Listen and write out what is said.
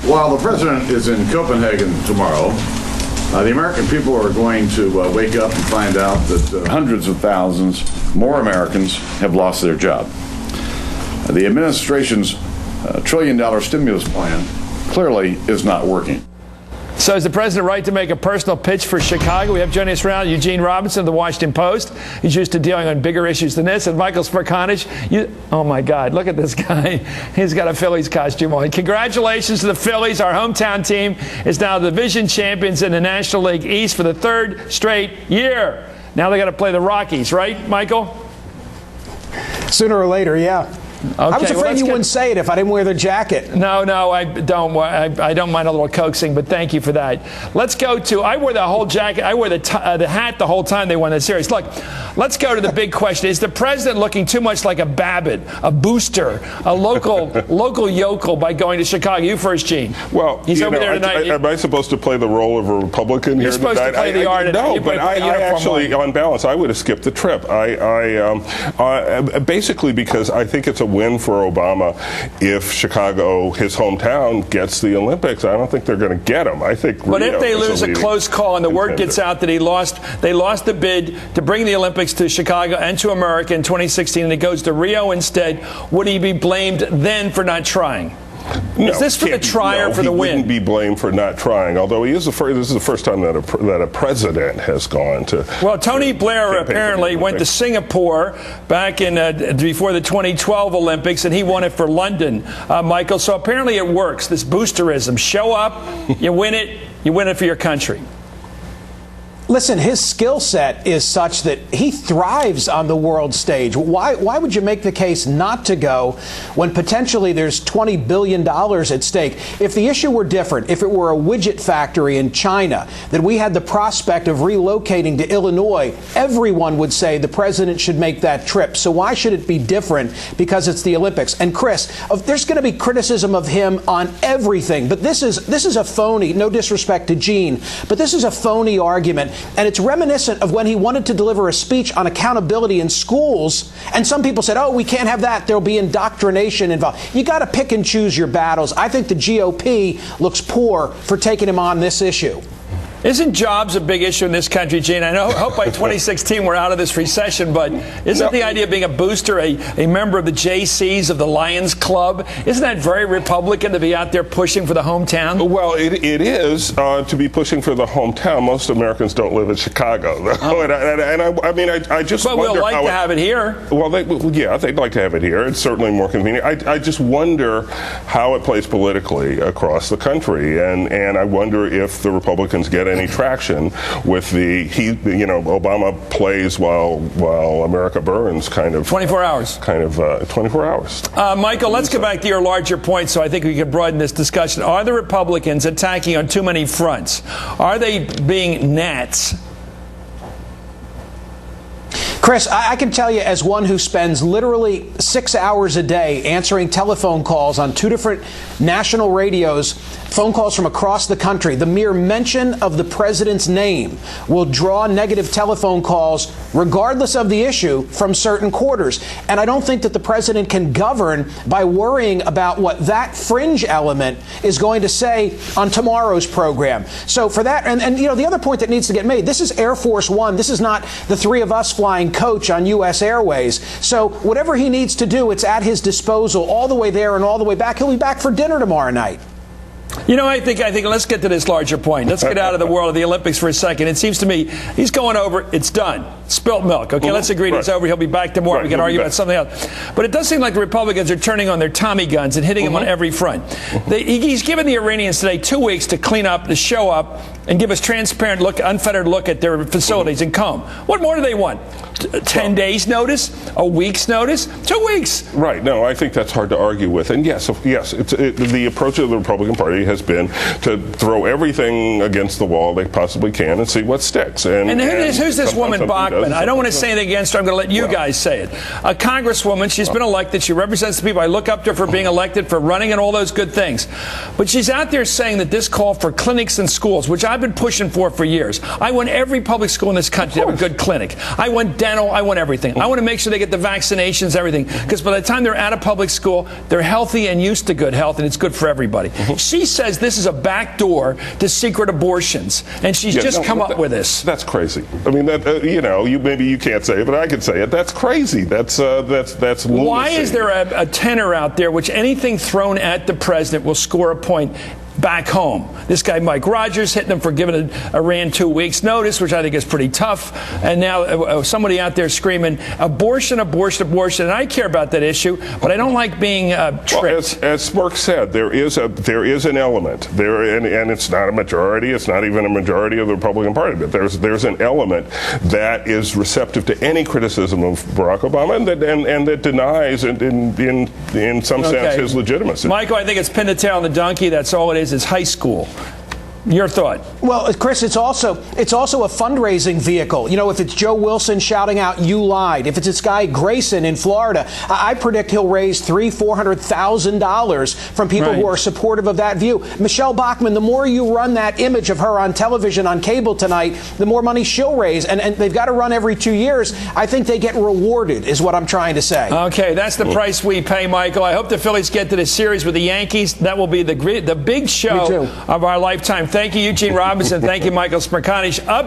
While the president is in Copenhagen tomorrow, the American people are going to wake up and find out that hundreds of thousands more Americans have lost their job. The administration's trillion-dollar stimulus plan clearly is not working. So is the president right to make a personal pitch for Chicago? We have joining us now Eugene Robinson of the Washington Post. He's used to dealing on bigger issues than this. And Michael Smerconish. Oh, my God, look at this guy. He's got a Phillies costume on. Congratulations to the Phillies. Our hometown team is now the division champions in the National League East for the third straight year. Now they got to play the Rockies, right, Michael? Sooner or later, yeah. Okay, I was afraid you wouldn't say it if I didn't wear the jacket. No, I don't. I don't mind a little coaxing, but thank you for that. Let's go to. I wore the whole jacket. I wore the hat the whole time they won the series. Look, let's go to the big question: is the president looking too much like a Babbitt, a booster, a local yokel by going to Chicago? You first, Gene. Well, he's over there tonight. Am I supposed to play the role of a Republican here? You're supposed to play the artist. No, but I actually, on balance, I would have skipped the trip. Basically because I think it's a win for Obama if Chicago, his hometown, gets the Olympics. I don't think they're going to get them. I think. But if they lose a close call and the word gets out that they lost the bid to bring the Olympics to Chicago and to America in 2016, and it goes to Rio instead, would he be blamed then for not trying? No, is this for the try or for the win? He wouldn't be blamed for not trying, although this is the first time that a president has gone to. Well, Tony Blair apparently went to Singapore back in before the 2012 Olympics, and he won it for London, Michael. So apparently it works, this boosterism. Show up, you win it for your country. Listen, his skill set is such that he thrives on the world stage. Why would you make the case not to go when potentially there's $20 billion at stake? If the issue were different, if it were a widget factory in China, that we had the prospect of relocating to Illinois, everyone would say the president should make that trip. So why should it be different because it's the Olympics? And Chris, there's going to be criticism of him on everything, but this is a phony, no disrespect to Gene, but this is a phony argument. And it's reminiscent of when he wanted to deliver a speech on accountability in schools. And some people said, oh, we can't have that. There'll be indoctrination involved. You got to pick and choose your battles. I think the GOP looks poor for taking him on this issue. Isn't jobs a big issue in this country, Gene? I hope by 2016 we're out of this recession, but isn't the idea of being a booster, a member of the JCs, of the Lions Club, isn't that very Republican to be out there pushing for the hometown? Well, it is to be pushing for the hometown. Most Americans don't live in Chicago, though. Oh. I just but wonder we'll like to have it here. Well, they'd like to have it here. It's certainly more convenient. I just wonder how it plays politically across the country, and I wonder if the Republicans get any traction with Obama plays while America burns kind of 24 hours. 24 hours. Michael, let's go back to your larger point so I think we can broaden this discussion. Are the Republicans attacking on too many fronts? Are they being gnats? Chris, I can tell you as one who spends literally 6 hours a day answering telephone calls on 2 different national radios, phone calls from across the country, the mere mention of the president's name will draw negative telephone calls, regardless of the issue, from certain quarters. And I don't think that the president can govern by worrying about what that fringe element is going to say on tomorrow's program. So for that, and the other point that needs to get made, this is Air Force One. This is not the three of us flying coach on U.S. Airways. So whatever he needs to do, it's at his disposal all the way there and all the way back. He'll be back for dinner tomorrow night. I think let's get to this larger point. Let's get out of the world of the Olympics for a second. It seems to me he's going over. It's done. Spilt milk. Okay, let's agree it's over. He'll be back tomorrow. We can argue about something else. But it does seem like the Republicans are turning on their Tommy guns and hitting him on every front. He's given the Iranians today 2 weeks to clean up, to show up, and give us transparent look, unfettered look at their facilities and comb. What more do they want? 10 days notice? A week's notice? 2 weeks. Right. No, I think that's hard to argue with. And yes, the approach of the Republican Party has been to throw everything against the wall they possibly can and see what sticks. And who's this woman, Bachman? I don't want to say anything against her. I'm going to let you guys say it. A congresswoman, she's been elected. She represents the people. I look up to her for being elected, for running and all those good things. But she's out there saying that this call for clinics and schools, which I I've been pushing for years. I want every public school in this country to have a good clinic. I want dental. I want everything. I want to make sure they get the vaccinations, everything. Because by the time they're out of public school, they're healthy and used to good health, and it's good for everybody. She says this is a backdoor to secret abortions, and she's just come up with this. That's crazy. I mean, maybe you can't say it, but I can say it. That's crazy. That's lunacy. Why is there a tenor out there which anything thrown at the president will score a point back home? This guy Mike Rogers hitting them for giving Iran 2 weeks notice, which I think is pretty tough. And now somebody out there screaming abortion, abortion, abortion. And I care about that issue, but I don't like being tricked. Well, as Smirk said, there is an element there, and it's not a majority. It's not even a majority of the Republican Party. But there's an element that is receptive to any criticism of Barack Obama, and that denies, in some sense, his legitimacy. Michael, I think it's pin the tail on the donkey. That's all it is high school. Your thought? Well, Chris, it's also a fundraising vehicle. You know, if it's Joe Wilson shouting out, "You lied," if it's this guy Grayson in Florida, I predict he'll raise $300,000-400,000 from people who are supportive of that view. Michelle Bachmann, the more you run that image of her on television, on cable tonight, the more money she'll raise. And they've got to run every 2 years. I think they get rewarded, is what I'm trying to say. Okay, that's the price we pay, Michael. I hope the Phillies get to the series with the Yankees. That will be the big show of our lifetime. Thank you, Eugene Robinson. Thank you, Michael Smerconish. Up